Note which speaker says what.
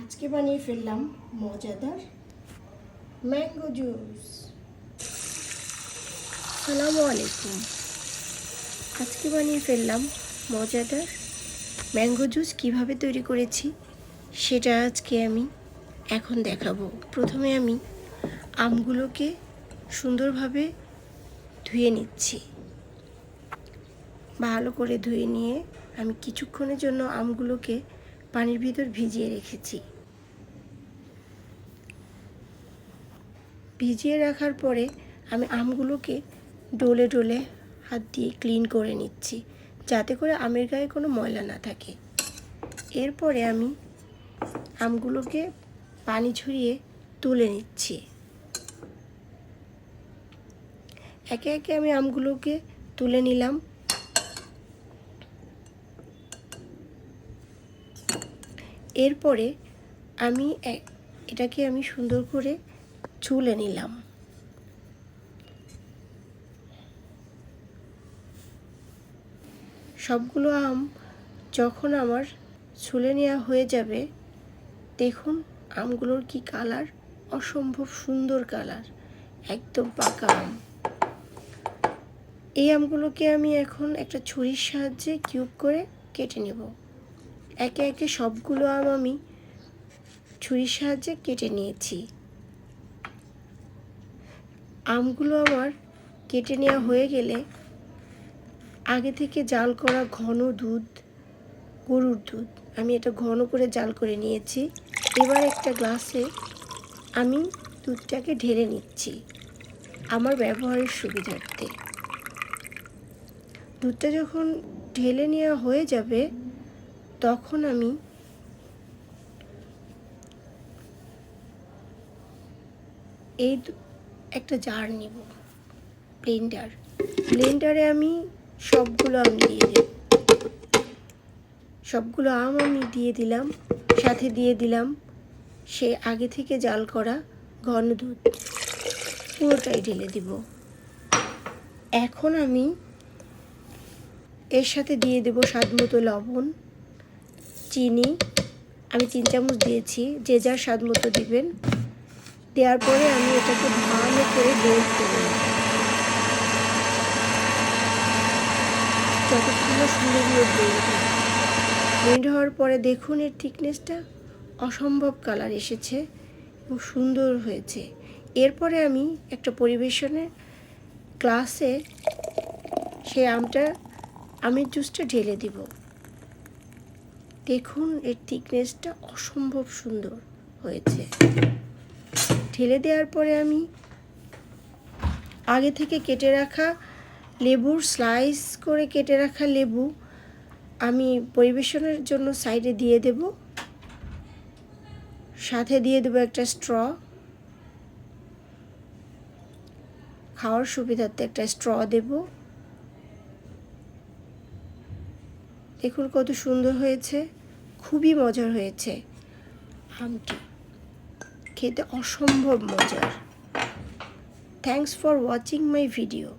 Speaker 1: আজকে বানিয়ে ফেললাম মজাদার ম্যাঙ্গো জুস। আসসালামু আলাইকুম। আজকে বানিয়ে ফেললাম মজাদার ম্যাঙ্গো জুস। কিভাবে তৈরি করেছি সেটা আজকে আমি এখন দেখাবো। প্রথমে আমি আমগুলোকে সুন্দরভাবে ধুয়ে নিচ্ছি। ভালো করে ধুয়ে নিয়ে আমি কিছুক্ষণের জন্য আমগুলোকে পানির ভিতর ভিজিয়ে রেখেছি। ভিজিয়ে রাখার পরে আমি আমগুলোকে ডলে ডলে হাত দিয়ে ক্লিন করে নিচ্ছি, যাতে করে আমের গায়ে কোনো ময়লা না থাকে। এরপরে আমি আমগুলোকে পানি ঝরিয়ে তুলে নিচ্ছি। একে একে আমি আমগুলোকে তুলে নিলাম। এরপরে আমি এটাকে সুন্দর করে ছুলে নিলাম। সবগুলো আম যখন আমার ছুলে নেওয়া হয়ে যাবে, দেখুন আমগুলোর কি কালার, অসম্ভব সুন্দর কালার, একদম পাকা আম। এই আমগুলোকে আমি এখন একটা ছুরির সাহায্যে কিউব করে কেটে নেব। একে একে সবগুলো আম আমি ছুরির সাহায্যে কেটে নিয়েছি। আমগুলো আমার কেটে নেওয়া হয়ে গেলে আগে থেকে জাল করা ঘন দুধ, গরুর দুধ, আমি এটা ঘন করে জাল করে নিয়েছি। এবার একটা গ্লাসে আমি দুধটাকে ঢেলে নিচ্ছি আমার ব্যবহারের সুবিধার্থে। দুধটা যখন ঢেলে নেওয়া হয়ে যাবে, তখন আমি একটা জার নিব, ব্লেন্ডারে আমি সবগুলো আম দিয়ে দেব। সবগুলো আম আমি দিয়ে দিলাম, সাথে দিয়ে দিলাম সে আগে থেকে জাল করা ঘন দুধ, পুরোটাই ঢেলে দিব। এখন আমি এর সাথে দিয়ে দেব স্বাদমতো লবণ, চিনি। আমি 3 চামচ দিয়েছি, যে যার স্বাদ মতো দিবেন। দেওয়ার পরে আমি এটাকে ভালো করে ব্লেন্ড করে নেব। যতক্ষণ সুন্দর ব্লেন্ড হওয়ার পরে দেখুন এর থিকনেসটা অসম্ভব কালার এসেছে এবং সুন্দর হয়েছে। এরপরে আমি একটা পরিবেশনের গ্লাসে সেই আমের জুসটা ঢেলে দিব। দেখুন এর থিকনেসটা অসম্ভব সুন্দর হয়েছে। ঢেলে দেওয়ার পরে আমি আগে থেকে কেটে রাখা লেবুর স্লাইস করে কেটে রাখা লেবু আমি পরিবেশনের জন্য সাইডে দিয়ে দেব। সাথে দিয়ে দেব একটা স্ট্র, খাওয়ার সুবিধার্থে একটা স্ট্র দেব। দেখুন কত সুন্দর হয়েছে, খুবই মজার হয়েছে। আমটি খেতে অসম্ভব মজার। Thanks for watching my video.